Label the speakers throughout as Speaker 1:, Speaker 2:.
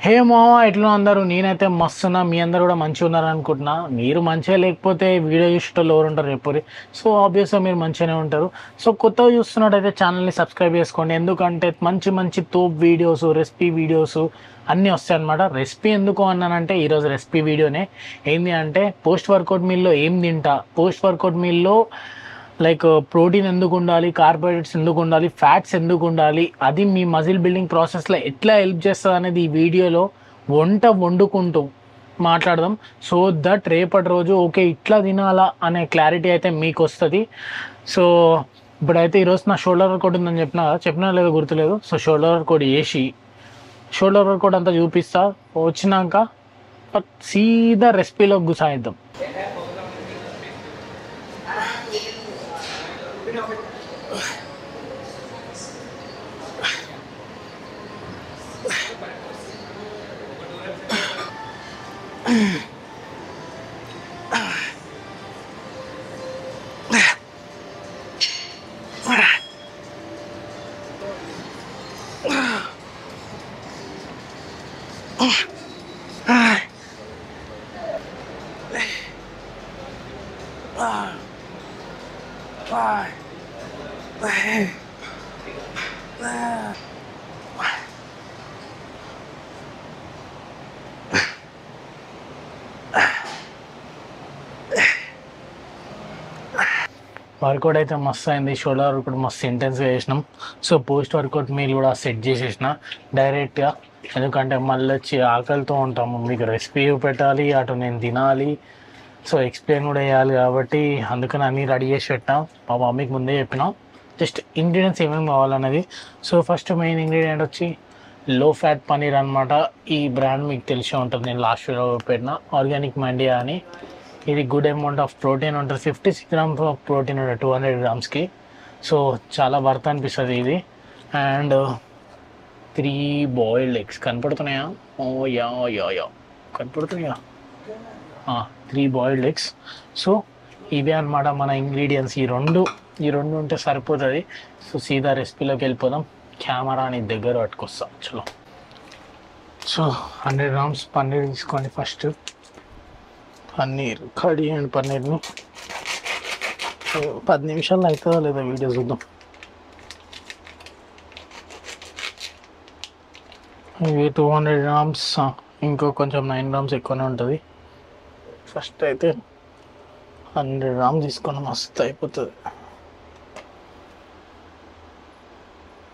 Speaker 1: హే మామ, ఎట్లా అందరూ? నేనైతే మస్తున్నా, మీ అందరు కూడా మంచిగా ఉన్నారు అనుకుంటున్నా. మీరు మంచిగా లేకపోతే వీడియో చూసేటోళ్ళు ఎవరు ఉంటారు చెప్పరి. సో ఆబ్వియస్గా మీరు మంచిగానే ఉంటారు. సో కొత్తగా చూస్తున్నట్టయితే ఛానల్ని సబ్స్క్రైబ్ చేసుకోండి, ఎందుకంటే మంచి మంచి తోప్ వీడియోస్, రెసిపీ వీడియోస్ అన్నీ వస్తాయి అనమాట. రెసిపీ ఎందుకు అన్నానంటే ఈరోజు రెసిపీ వీడియోనే. ఏంటి అంటే పోస్ట్ వర్కౌట్ మీల్లో ఏం తింటా, పోస్ట్ వర్కౌట్ మీల్లో లైక్ ప్రోటీన్ ఎందుకు ఉండాలి, కార్బోహైడ్రేట్స్ ఎందుకు ఉండాలి, ఫ్యాట్స్ ఎందుకు ఉండాలి, అది మీ మజిల్ బిల్డింగ్ ప్రాసెస్లో ఎట్లా హెల్ప్ చేస్తుంది అనేది ఈ వీడియోలో వండుకుంటూ మాట్లాడదాం. సో దట్ రేపటి రోజు ఓకే ఇట్లా తినాలా అనే క్లారిటీ అయితే మీకు వస్తుంది. సో ఇప్పుడైతే ఈరోజు నా షోల్డర్ వర్కౌట్ ఉందని చెప్పినా లేదో గుర్తులేదు. సో షోల్డర్ వర్కౌట్ చేసి షోల్డర్ వర్కౌట్ అంతా చూపిస్తా. వచ్చినాక సీదా రెసిపీలో గుసాయిద్దాం. వర్కౌట్ అయితే మస్తు అయింది. షోల్డర్ వర్కౌట్ మస్తు ఇంటెన్స్గా చేసినాం. సో పోస్ట్ వర్కౌట్ మీల్ కూడా సెట్ చేసేసిన డైరెక్ట్గా, ఎందుకంటే మళ్ళీ వచ్చి ఆకలితో ఉంటాము, మీకు రెసిపీ పెట్టాలి, అటు నేను తినాలి, సో ఎక్స్ప్లెయిన్ కూడా చేయాలి. కాబట్టి అందుకని అన్నీ రెడీ చేసి పెట్టాం. మా మమ్మీకి ముందే చెప్పినాం జస్ట్ ఇంగ్రీడియంట్స్ ఏమేమి కావాలన్నది. సో ఫస్ట్ మెయిన్ ఇంగ్రీడియంట్ వచ్చి లో ఫ్యాట్ పనీర్ అనమాట. ఈ బ్రాండ్ మీకు తెలిసే ఉంటుంది, నేను లాస్ట్ వీడియో పెట్టిన ఆర్గానిక్ మండియా అని. ఇది గుడ్ అమౌంట్ ఆఫ్ ప్రోటీన్ ఉంటుంది, 56 గ్రామ్స్ ఆఫ్ ప్రోటీన్ ఉంటుంది 200 గ్రామ్స్కి. సో చాలా వర్త్ అనిపిస్తుంది ఇది. అండ్ 3 బాయిల్డ్ ఎగ్స్ కనపడుతున్నాయా? ఓ యా యా యా కనపడుతున్నాయా? 3 బాయిల్డ్ ఎగ్స్. సో ఇవే అనమాట మన ఇంగ్రీడియంట్స్. ఈ రెండు ఉంటే సరిపోతుంది. సో సీదా రెసిపీలోకి వెళ్ళిపోదాం. కెమెరాని దగ్గర పట్టుకొస్తా చలో. సో 100 గ్రామ్స్ పన్నీర్ తీసుకోండి. ఫస్ట్ పన్నీర్ కడి అండ్ పన్నీర్ని 10 నిమిషాల్లో అవుతుందో లేదా వీడియో చూద్దాం. ఇవి 200 గ్రామ్స్, ఇంకో కొంచెం 9 గ్రామ్స్ ఎక్కువనే ఉంటుంది. ఫస్ట్ అయితే 100 గ్రామ్స్ తీసుకొని మస్తు అయిపోతుంది.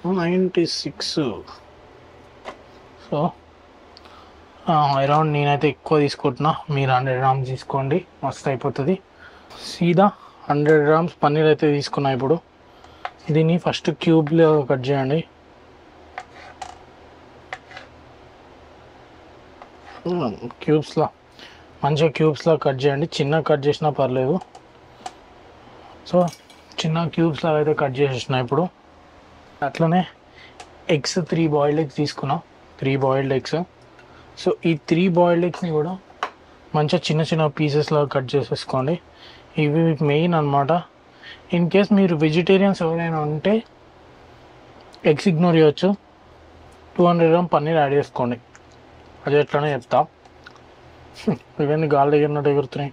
Speaker 1: 96. సో అరౌండ్ నేనైతే ఎక్కువ తీసుకుంటున్నా, మీరు 100 గ్రామ్స్ తీసుకోండి, మస్తు అయిపోతుంది. సీదా 100 గ్రామ్స్ పన్నీర్ అయితే తీసుకున్నా. ఇప్పుడు దీన్ని ఫస్ట్ క్యూబ్లో కట్ చేయండి. మంచిగా క్యూబ్స్లో కట్ చేయండి, చిన్న కట్ చేసినా పర్లేదు. సో చిన్న క్యూబ్స్లో అయితే కట్ చేసేసిన. ఇప్పుడు అట్లనే ఎగ్స్ 3 బాయిల్డ్ ఎగ్స్ తీసుకున్నా, 3 బాయిల్డ్ ఎగ్స్. సో ఈ 3 బాయిల్డ్ ఎగ్స్ని కూడా మంచిగా చిన్న చిన్న పీసెస్లో కట్ చేసేసుకోండి. ఇవి మెయిన్ అనమాట. ఇన్ కేస్ మీరు వెజిటేరియన్స్ ఎవరైనా ఉంటే ఎగ్స్ ఇగ్నోర్ చేయవచ్చు, 200 గ్రామ్ పన్నీర్ యాడ్ చేసుకోండి. అది ఎట్లనే చెప్తా. ఇవన్నీ గాలి ఎగిరినట్టు ఎగురుతున్నాయి.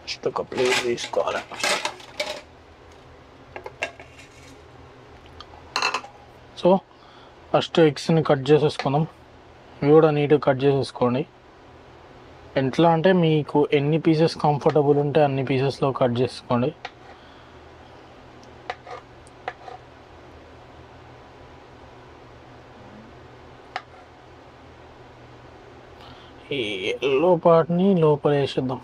Speaker 1: ఫస్ట్ ఒక ప్లేట్ తీసుకోవాలి. సో ఫస్ట్ ఎగ్స్ని కట్ చేసేసుకుందాం. ఇవి కూడా నీట్గా కట్ చేసేసుకోండి. ఎట్లా అంటే మీకు ఎన్ని పీసెస్ కంఫర్టబుల్ ఉంటే అన్ని పీసెస్లో కట్ చేసుకోండి. ఈ ఎల్లో పార్ట్ని లోపల వేసేద్దాం.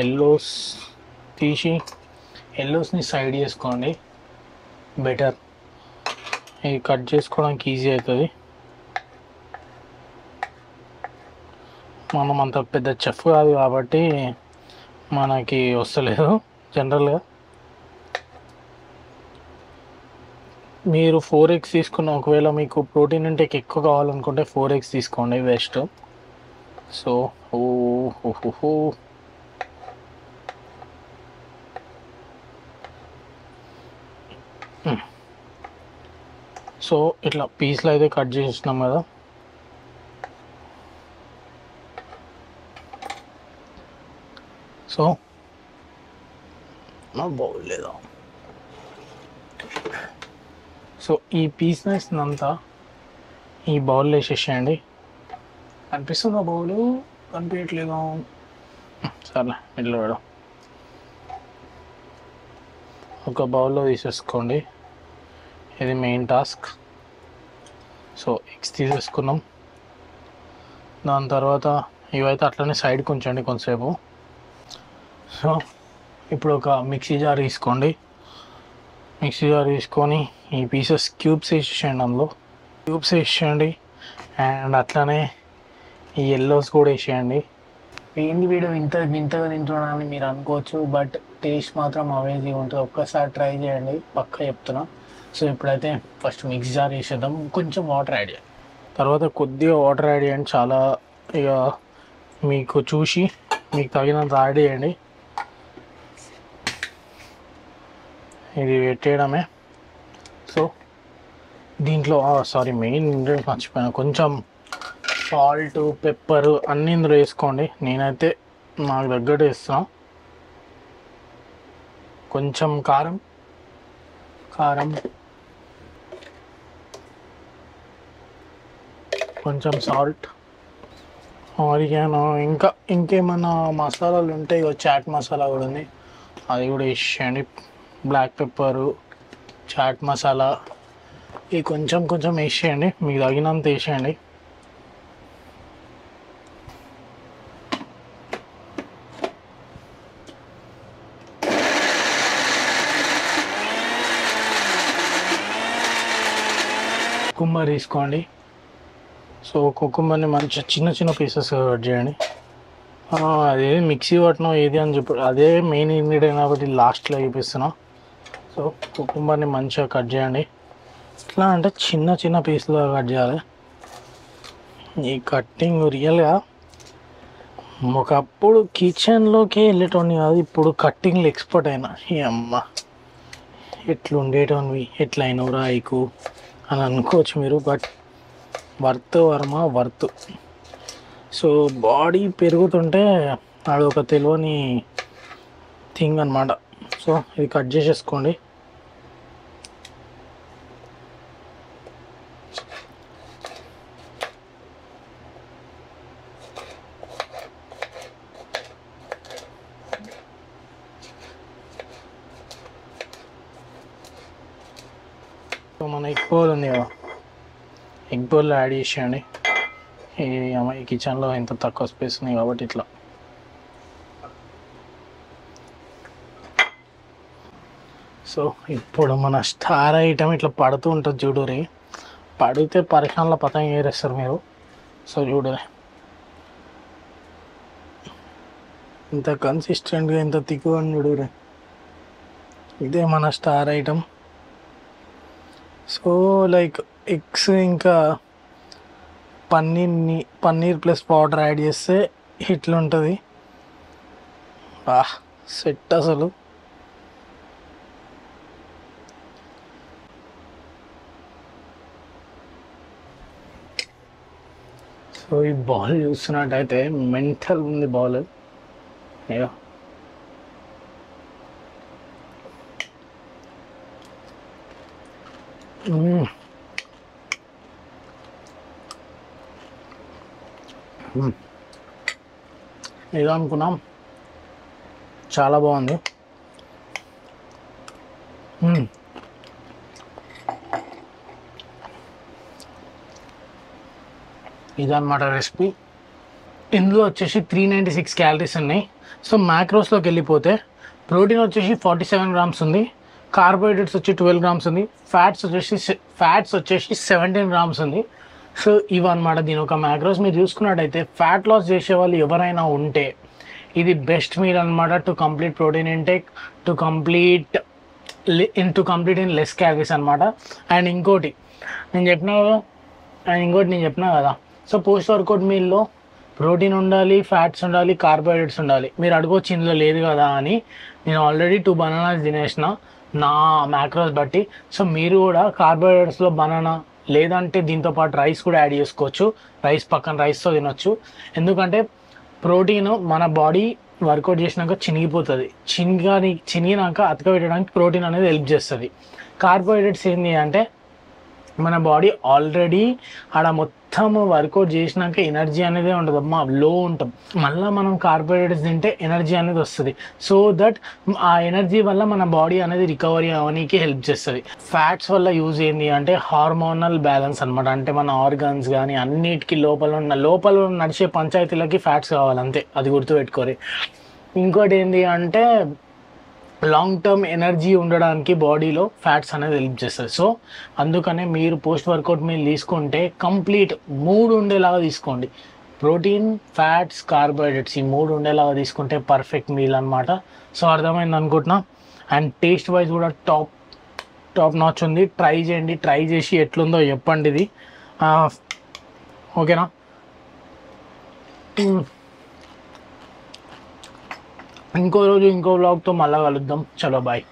Speaker 1: ఎల్లోస్ తీసి ఎల్లోస్ని సైడ్ చేసుకోండి, బెటర్. ఇది కట్ చేసుకోవడానికి ఈజీ అవుతుంది. మనం అంత పెద్ద చెఫ్ కాదు కాబట్టి మనకి వస్తలేదు. జనరల్గా మీరు 4 ఎగ్స్ తీసుకున్న, ఒకవేళ మీకు ప్రోటీన్ ఇంటేక్ ఎక్కువ కావాలనుకుంటే 4 ఎగ్స్ తీసుకోండి, బెస్ట్. సో ఓహో సో ఇట్లా పీస్లు అయితే కట్ చేసినాం కదా. సో నా బౌల్ లేదా. సో ఈ పీస్నెస్ అంతా ఈ బౌల్లో వేసేసేయండి. కనిపిస్తుందా బౌలు? కనిపించట్లేదు. సర్లే ఇట్లా వేయడం. ఒక బౌల్లో తీసేసుకోండి. ఇది మెయిన్ టాస్క్. సో ఎగ్స్ తీసేసుకున్నాం. దాని తర్వాత ఇవైతే అట్లనే సైడ్కి ఉంచండి కొంతసేపు. సో ఇప్పుడు ఒక మిక్సీ జార్ తీసుకోండి. మిక్సీ జార్ తీసుకొని ఈ పీసెస్ క్యూబ్స్ వేసేయండి. అందులో క్యూబ్స్ వేసేయండి. అండ్ అట్లనే ఈ ఎల్లోస్ కూడా వేసేయండి. ఏంటి వీడియో ఇంత వింతగా తింటున్నానని మీరు అనుకోవచ్చు, బట్ టేస్ట్ మాత్రం అమేజింగ్ ఉంటుంది. ఒక్కసారి ట్రై చేయండి, పక్కా చెప్తున్నా. సో ఇప్పుడైతే ఫస్ట్ మిక్సీ జార్ వేసేద్దాం. కొంచెం వాటర్ యాడ్ చేయండి. తర్వాత కొద్దిగా వాటర్ యాడ్ చేయండి. చాలా ఇక మీకు చూసి మీకు తగినంత యాడ్ చేయండి. ఇది పెట్టేయడమే. సో దీంట్లో సారీ మెయిన్ ఇంగ్రీడియంట్ మర్చిపోయాను. కొంచెం సాల్ట్, పెప్పర్ అన్నీ ఇందులో వేసుకోండి. నేనైతే నాకు తగ్గట్టు వేస్తున్నా. కొంచెం కారం, కొంచెం సాల్ట్, ఆరిగానో, ఇంకేమన్నా మసాలాలు ఉంటాయి. చాట్ మసాలా కూడా ఉంది, అది కూడా వేసేయండి. బ్లాక్ పెప్పరు, చాట్ మసాలా ఇవి కొంచెం వేసేయండి. మీకు తగినంత వేసేయండి. కుకుంబర్ తీసుకోండి. సో కుకుంబర్ని మంచిగా చిన్న పీసెస్ కట్ చేయండి. అదే మిక్సీ పట్టడం ఏది అని చెప్పి అదే మెయిన్ ఇంగ్రీడియంట్ కాబట్టి లాస్ట్లో చూపిస్తున్నా. సో కుకుంబర్ని మంచిగా కట్ చేయండి. ఎట్లా అంటే చిన్న పీసులుగా కట్ చేయాలి. ఈ కట్టింగ్ రియల్గా ఒకప్పుడు కిచెన్లోకి వెళ్ళేటోని కాదు, ఇప్పుడు కట్టింగ్లో ఎక్స్పర్ట్ అయినా. ఈ అమ్మ ఎట్లుండేటోనివి, ఎట్లయినవురా ఐకు అని అనుకోవచ్చు మీరు, బట్ వర్త్. సో బాడీ పెరుగుతుంటే అదొక తెలియని థింగ్ అనమాట. సో ఇది కట్ చేసేసుకోండి. సో మన ఎగ్ బౌల్ ఉంది కదా, ఎగ్ బౌల్లో యాడ్ చేసేయండి. ఈ కిచెన్లో ఎంత తక్కువ స్పేస్ ఉంది కాబట్టి ఇట్లా. సో ఇప్పుడు మన స్టార్ ఐటమ్ ఇట్లా పడుతూ ఉంటుంది చూడురి. పడితే పరిశ్రమలో పతంగా ఏరేస్తారు మీరు. సో చూడరే ఇంత కన్సిస్టెంట్గా ఇంత తిక్కుగా చూడురే. ఇదే మన star item. So like eggs ఇంకా పన్నీర్ ప్లస్ పౌడర్ యాడ్ చేస్తే ఇట్లుంటుంది. సెట్ అసలు. సో ఈ బాల్ చూస్తున్నట్టయితే మెంటల్ ఉంది బాల్. అయ్యో ఏదో అనుకున్నాం, చాలా బాగుంది. ఇదన్నమాట రెసిపీ. ఇందులో వచ్చేసి 396 క్యాలరీస్ ఉన్నాయి. సో మ్యాక్రోస్లోకి వెళ్ళిపోతే ప్రోటీన్ వచ్చేసి 47 గ్రామ్స్ ఉంది, కార్బోహైడ్రేట్స్ వచ్చి 12 గ్రామ్స్ ఉంది, ఫ్యాట్స్ వచ్చేసి 17 గ్రామ్స్ ఉంది. సో ఇవన్నమాట దీని ఒక మ్యాక్రోస్. మీరు చూసుకున్నట్టయితే ఫ్యాట్ లాస్ చేసే వాళ్ళు ఎవరైనా ఉంటే ఇది బెస్ట్ మీల్ అనమాట. To complete protein intake, to complete in less calories అనమాట. అండ్ ఇంకోటి నేను చెప్పినా కదా, సో పోస్ట్ వర్కౌట్ మీల్లో ప్రోటీన్ ఉండాలి, ఫ్యాట్స్ ఉండాలి, కార్బోహైడ్రేట్స్ ఉండాలి. మీరు అడగొచ్చు ఇందులో లేదు కదా అని. నేను ఆల్రెడీ 2 బనానాస్ తినేసిన. నా మ్యాక్రోస్ బట్టి. సో మీరు కూడా కార్బోహైడ్రేట్స్లో బనానా లేదంటే దీంతో పాటు రైస్ కూడా యాడ్ చేసుకోవచ్చు. రైస్ పక్కన రైస్తో తినొచ్చు. ఎందుకంటే ప్రోటీన్ మన బాడీ వర్కౌట్ చేసినాక చినిగిపోతుంది. చినిగినాక అతకబెట్టడానికి ప్రోటీన్ అనేది హెల్ప్ చేస్తుంది. కార్బోహైడ్రేట్స్ ఏంటి అంటే మన బాడీ ఆల్రెడీ ఆడ మొత్తం వర్కౌట్ చేసినాక ఎనర్జీ అనేది ఉంటుంది, అమ్మా లో ఉంటాం. మళ్ళీ మనం కార్బోహైడ్రేట్స్ తింటే ఎనర్జీ అనేది వస్తుంది. సో దట్ ఆ ఎనర్జీ వల్ల మన బాడీ అనేది రికవరీ అవడానికి హెల్ప్ చేస్తుంది. ఫ్యాట్స్ వల్ల యూజ్ ఏంటి అంటే హార్మోనల్ బ్యాలెన్స్ అనమాట. అంటే మన ఆర్గన్స్ కానీ అన్నిటికీ లోపల నడిచే పంచాయతీలకి ఫ్యాట్స్ కావాలి అంతే, అది గుర్తుపెట్టుకోరు. ఇంకోటి ఏంటి అంటే లాంగ్ టర్మ్ ఎనర్జీ ఉండడానికి బాడీలో ఫ్యాట్స్ అనేది హెల్ప్ చేస్తుంది. సో అందుకనే మీరు పోస్ట్ వర్కౌట్ మీల్ తీసుకుంటే కంప్లీట్ 3 ఉండేలాగా తీసుకోండి. ప్రోటీన్, ఫ్యాట్స్, కార్బోహైడ్రేట్స్ ఈ 3 ఉండేలాగా తీసుకుంటే పర్ఫెక్ట్ మీల్ అనమాట. సో అర్థమైంది అనుకుంటున్నా. అండ్ టేస్ట్ వైజ్ కూడా టాప్ నాచ్ ఉంది. ట్రై చేయండి, ట్రై చేసి ఎట్లుందో చెప్పండి ఇది. ఓకేనా? ఇంకో రోజు ఇంకో వ్లాగ్తో మళ్ళీ కలుద్దాం. చలో బాయ్.